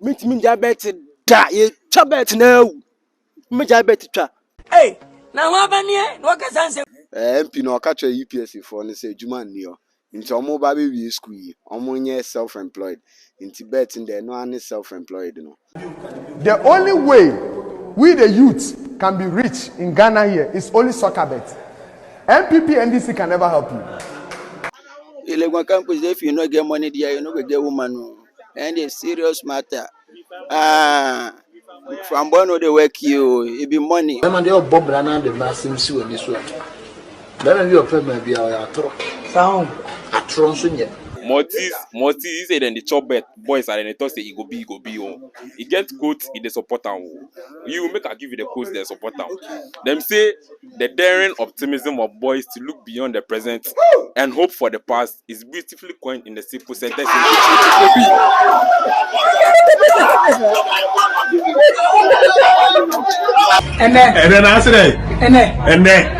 Meet me diabetes da ye chabet now. Me diabetes tra. Hey, now what banye? What can I say? MP no catch a UPS for ne say juma nio. Nti omo ba be school yi. Omo nye self-employed. Nti bet in there no any self-employed no. The only way we the youth can be rich in Ghana here is only soccer bet. MPP and NDC can never help you. Ilegwa campus, if you no get money there, you no go get woman. And a serious matter. From born they work you, it be money. I'm on the old Bob Rana, the massive sewer in this one. Then you are maybe a sound a tronson. Mortis say then the chop bet boys are then they talk say it go be oh. It get quotes in the support and you make a give you the quotes they support them. Them say the daring optimism of boys to look beyond the present and hope for the past is beautifully coined in the simple sentence in which it will be. And then I said, and then.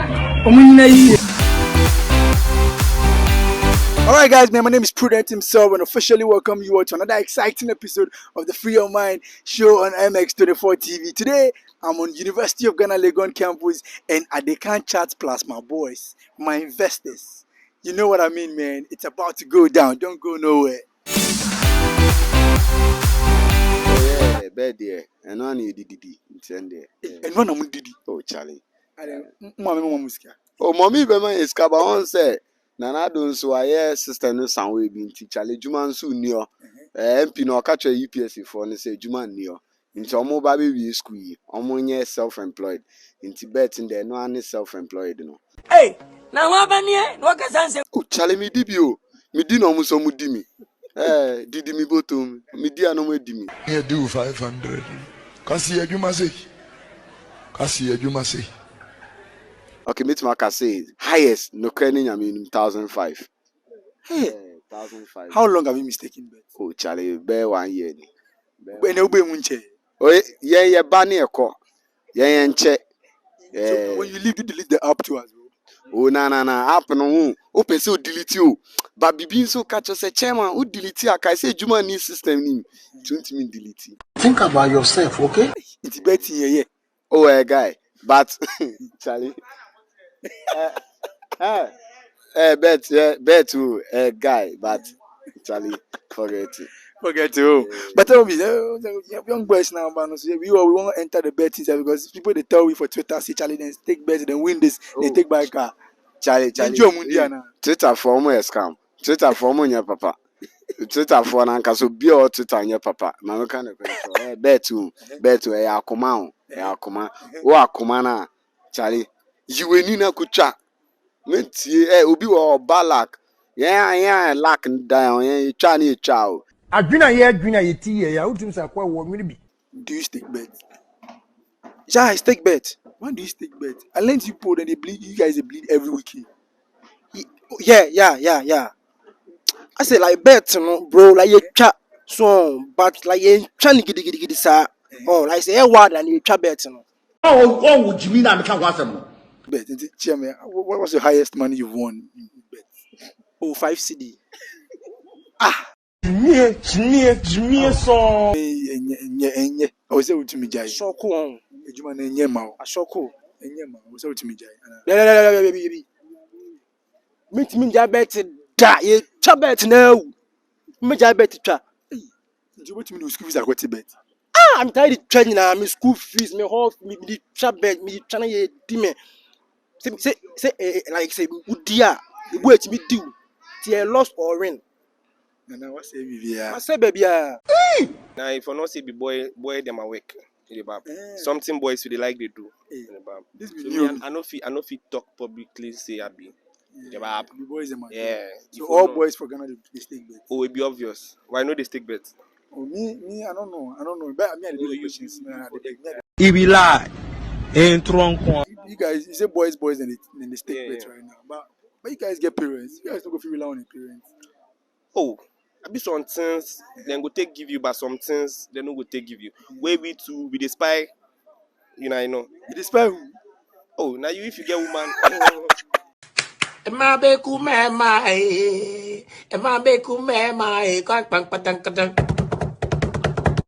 Alright guys, man, my name is Prudent himself and officially welcome you all to another exciting episode of the Free Your Mind show on MX24 TV. Today, I'm on University of Ghana Legon campus and I can't chat plus my boys, my investors. You know what I mean, man? It's about to go down. Don't go nowhere. Oh yeah, bed there. And one you did intend there. And one I'm Didi. Oh Charlie. Oh, mommy be man is kaba on say. Nana don so aye sister no sanwe bi nti chale juma nso nni o MP no catch a UPS for ne say juma nni o nti omo ba be school yi omo nye self-employed nti bet in there no any self-employed no. Hey, now what banye? What can I say? Oh chale mi di bi o mi di no mo so mu di mi didi mi botom mi di ano mo di mi. Here do 500 kasi adwuma say Okay, meet my say highest no credit I mean 1,005. Hey, 1,005. how long have you mistaken bet? Oh Charlie, be 1 year ni. When you be munche. Oh yeah ba na eko. Yeah nche. So when you leave, you delete the app too as well. Oh na app no hu. O pese o delete o. Ba bibi so catch say chairman o delete aka say juma ni system ni. 20 min delete. Think about yourself, okay? It's betting here. Oh guy, but Charlie. Bet to guy, but Charlie, forget it. Forget it. But tell me, young boys now, man, so we want to enter the betting because people they tell we for Twitter, say Charlie, then take bets, then win this, they take by car. Charlie. Twitter for me scam. Twitter for me your papa. Twitter for na nka so bi o Twitter your papa. Na me kan bet to akoma o akoma na Charlie. You will need na kucha. Mentie obi wo balak. Yeah lack down. Yeah twa na twa o. Adwina ye ti ye ya utim sa kwa wo bi. Do you stake bet? Yeah, I stake bet. Why do you stake bet? I learned you put and they bleed. You guys they bleed every weekend. Yeah. I say like bet, bro. Like you chat so, but like you trying to get sa. Oh, like say word and you chat bet, Oh, would you mean I can't watch them? Bet. Chairman, what was the highest money you've won in bet? Oh, 5 CD. Jimmy so. Enye. I was able to me jai. So cool. Ejuma na enye ma. So cool. Enye ma. I was able to me jai. Baby. Meet me diabetes da. Ye chabet now. Me diabetes tra. You want me to school fees I got to bet. I'm tired of training now. Me school fees, me whole me the chabet, me chana ye dime. Say like say udia. The way to me do. Tie lost or win. Nana what say baby? I say baby. Now if I not say be boy them awake. Something boys they like they do. This be So new. I know fit talk publicly say I be. The boys them. Yeah. So all boys for Ghana they stake bet. Oh, it be obvious. Why no they stick bet? Oh, me, I don't know. But I do the questions. He be lie. Ain't wrong. You guys, you say boys, and they stake Yeah, bet right now. But you guys get parents. You guys don't go feel rely on your parents. Oh, I be some things then go take give you, but some things they no go take give you. Where we to be the spy, you know. You spy who? Oh, now you if you get woman. Emma beku mema,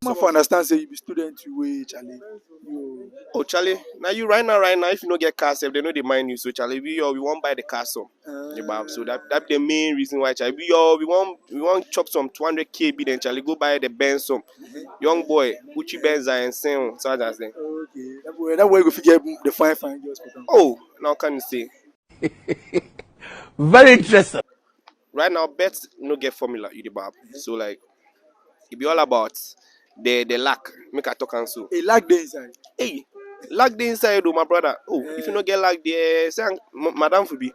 Come on, for understand, say you be student, you way, Charlie. You. Oh, Charlie, now you right now, if you don't get car, if they know they mind you, so Charlie, we won't buy the car so. So that the main reason why Charlie, we want chop some 200k, then Charlie go buy the Benz some. Young boy, Uchi Benz and same, so that's them. Okay, that way go figure the fine girls. Oh, now can you say? Very interesting. Right now, bets no get formula, you the bab. So like, it be all about the lack. Make a talk and so. A lack the inside. Hey, lack the inside, oh my brother. Oh, if you don't get lack there, say Madam Fubi,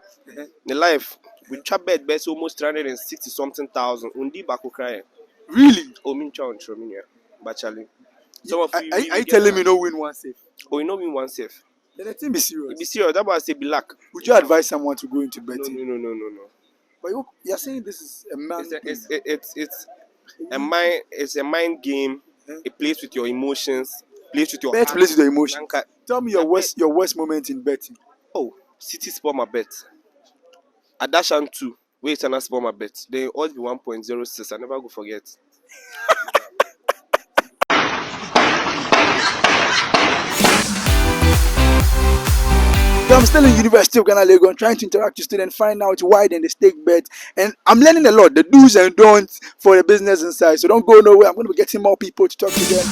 the life we chop bet almost 360 something thousand. Undi bako cry. Really? Oh, min challenge from me, but Charlie. Some of you. Are you telling me no win one safe? Oh, you know win one safe. Then the thing be serious. Be serious. That was say be lack. Would you advise someone to go into betting? No. But you're saying this is a man. It's a mind game. It plays with your emotions. Plays with your bet plays with your emotions. Tell me your worst moment in betting. Oh, City spot my bet. I dash on 2. Wait and I spot my bet. They always be 1.06. I never go forget. So I'm still in University of Ghana, Legon, trying to interact with students, find out why they stake bet, and I'm learning a lot, the do's and don'ts for the business inside. So don't go nowhere. I'm going to be getting more people to talk to them.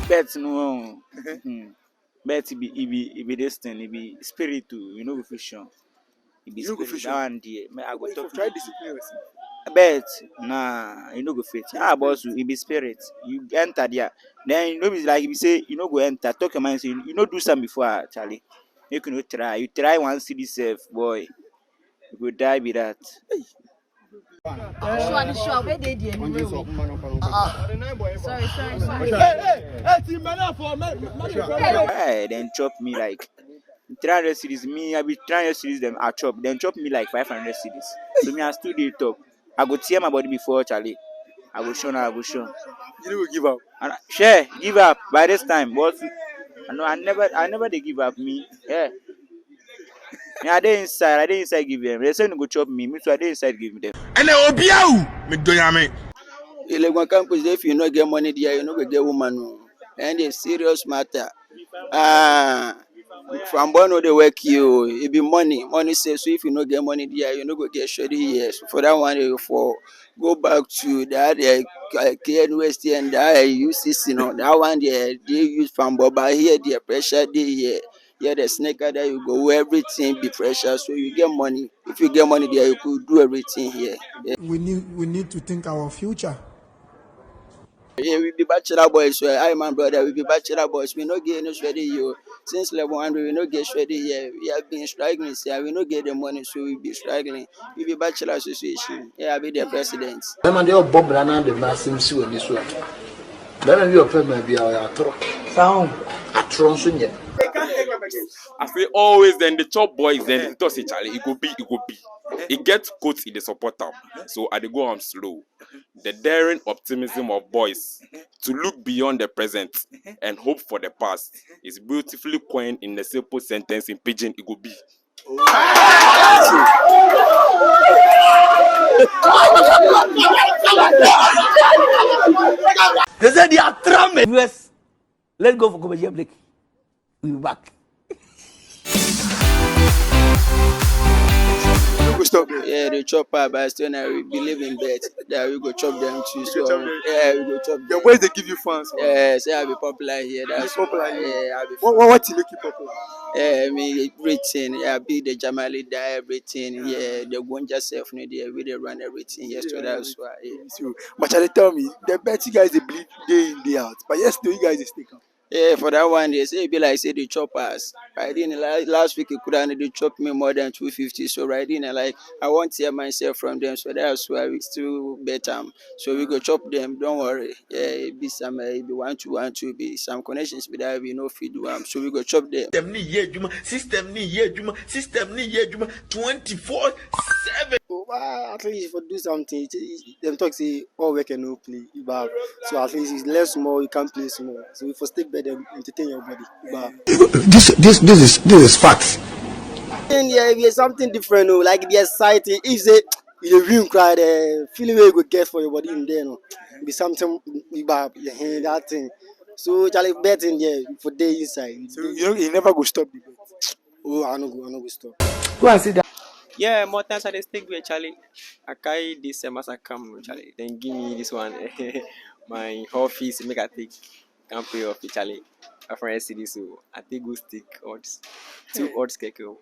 Bet no, bet it be this thing, it be spirit too. You know, vision. It be spirit. That one day, I go talk. Try discipline. Bet nah, you know go fit. Boss, it be spirit. You enter there, then you know it's like if you say you know go enter, talk your mind. Say you know do something before, Charlie. You can try. You try one city safe, boy. You go die with that. Sure. Where they did? Sorry. Hey, then chop me like 300 cities. Me, I be 300 cities. Them I chop. Then chop me like 500 cities. So me I still dey talk. I go tear my body before Charlie. I go show. You know, give up. And give up by this time. But I never they give up me. Yeah. I dey inside give them. They say no go chop me. Me too I dey inside give them. And obiawu me do yame. Ilegon campus, if you no get money there, you no go get woman. And it's serious matter. From one they work you, it be money. Money says so if you no get money there, you no go get shoddy here. So for that one, you for go back to that KNUST and that UCC, that one they use from Boba here, the pressure they here. Yeah, the snake there you go, everything be pressure. So you get money. If you get money there, you could do everything here. Yeah. We need to think our future. Yeah, we be bachelor boys. So I, my brother, we be bachelor boys. We no get no sweaty you. Since level 100, we no get sweaty here. We have been struggling. So we no get the money, so we be struggling. We be bachelor association. Yeah, I be the president. Man, they all Bob Rana the Nassim Sue in this one. Then you open maybe our sound at Tronson. I say always then the top boys then it does say Charlie, it go be. It gets quotes in the support arm. So I go on slow. The daring optimism of boys to look beyond the present and hope for the past is beautifully coined in a simple sentence in Pidgin, it go be. They said they are tramming. Yes. Let's go for commercial break. We'll be back. Yeah, they chop up, but still now we believe in bet that we go chop them too. So yeah, we go chop them. The ways they give you fans. Yeah, say I'll be popular here. That's popular. Yeah, I'll be. What to make you popular? Yeah, I mean everything. Yeah, be the Jamali die everything. Yeah, the Gonja self need there. We they run everything. Yes, so that's why. Yeah. So, but Charlie, tell me, the bet you guys they believe day in day out, but yes, still you guys they stick up. Yeah, for that one, they say be like say they chop us. Right in last week, you couldn't they chop me more than 250. So right in like I want to hear myself from them. So that's why we still bet them. So we go chop them. Don't worry. Yeah, it be some be 1-2-1-2 be some connections. But that we no feed them. So we go chop them. System ni ye juma 24/7. At least if you do something, them talk say all work and no play. So at least it's less more, you can play small. So if you stick better, entertain your body. This is facts. And yeah, if it's something different, like the exciting, if they You win cry the feeling where you go get for your body in there, no. Be something about your hand that thing. So Charlie bet in there for day inside. So you never go stop the bet. Oh, I no go stop. Go and sit down. Yeah, more times I dey stick with Charlie. I carry this as I come, Charlie. Then give me this one, my office, make I take, can pay off Charlie. My friend see this, so I take go stick odds, 2 odds keke.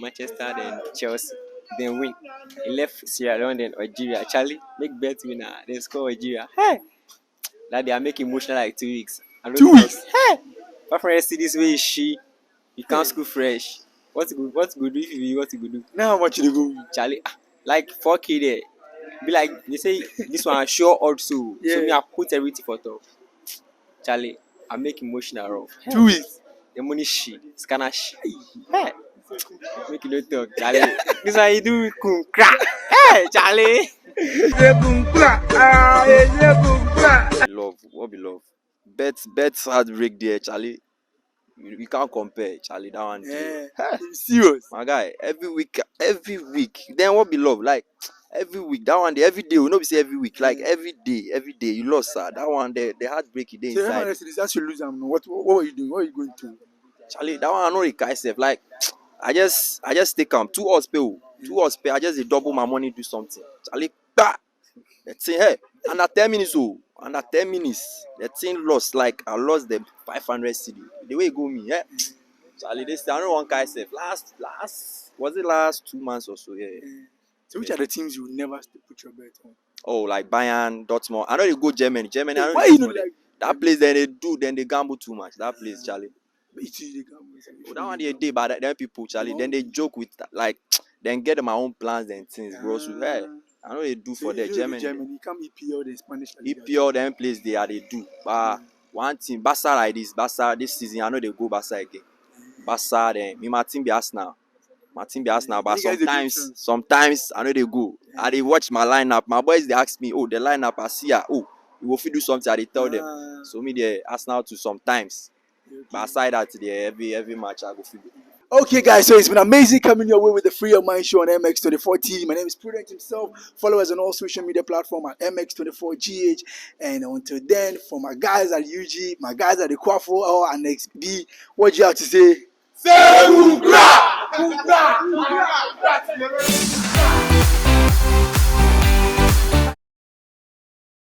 Manchester, then Chelsea, then win. He left Sierra Leone, then Algeria. Charlie, make bet winner, then score Algeria. Hey, that they are making emotional like 2 weeks. 2 weeks. Hey, my friend see this way you can't school fresh. What you go do if you what you go do? Now how much you go? Charlie, like 4K there. Be like they say this one sure also. Yeah. So me I put everything for top. Charlie, I make emotional rough. 2 weeks. The money scanner Hey, make you no talk, Charlie. This one you do kum crack. Hey, Charlie. Love, what be love? Bets heartbreak there, Charlie. You can't compare, Charlie. That one. Yeah. Serious. My guy, every week. Then what be love? Like every week, that one day, every day. We not be say every week, like every day, you lost, sir. That one, the heartbreak is So inside. that's you lose. What were you doing? What are you going to? Charlie, that one I know the self. Like I just take 2 hours pay. 2 hours pay. I just double my money, do something. Charlie, bah! The thing, hey, under 10 minutes, under 10 minutes, the thing lost. Like I lost the 500 CD. The way it go me, yeah. Charlie, this I don't want guy self. Last was it last 2 months or so? Yeah. So which are the teams you never put your bet on? Oh, like Bayern, Dortmund. I know they go Germany. I know Why they you go know there. like That place then they gamble too much. That place, Charlie. Oh, that one they day, but then people, Charlie, then they joke with like, then get my own plans and things, bro. So hey, I know they do for the Germany. You come EPL, the Spanish. EPL, them place they do. But one team, Barca like this season, I know they go Barca again. Barca, then me, my team be Arsenal. But You guys dey do sometimes I know they go. I they watch my lineup. My boys they ask me, oh, the lineup I see, oh, you will do something. I they tell them. So me the Arsenal to sometimes. But aside that, every match I go feel. Okay, guys, so it's been amazing coming your way with the Free Your Mind show on MX24 TV. My name is Prudent himself. Follow us on all social media platforms at MX24GH. And until then, for my guys at UG, my guys at the Kwafo and XB, what you have to say? Say Kukra!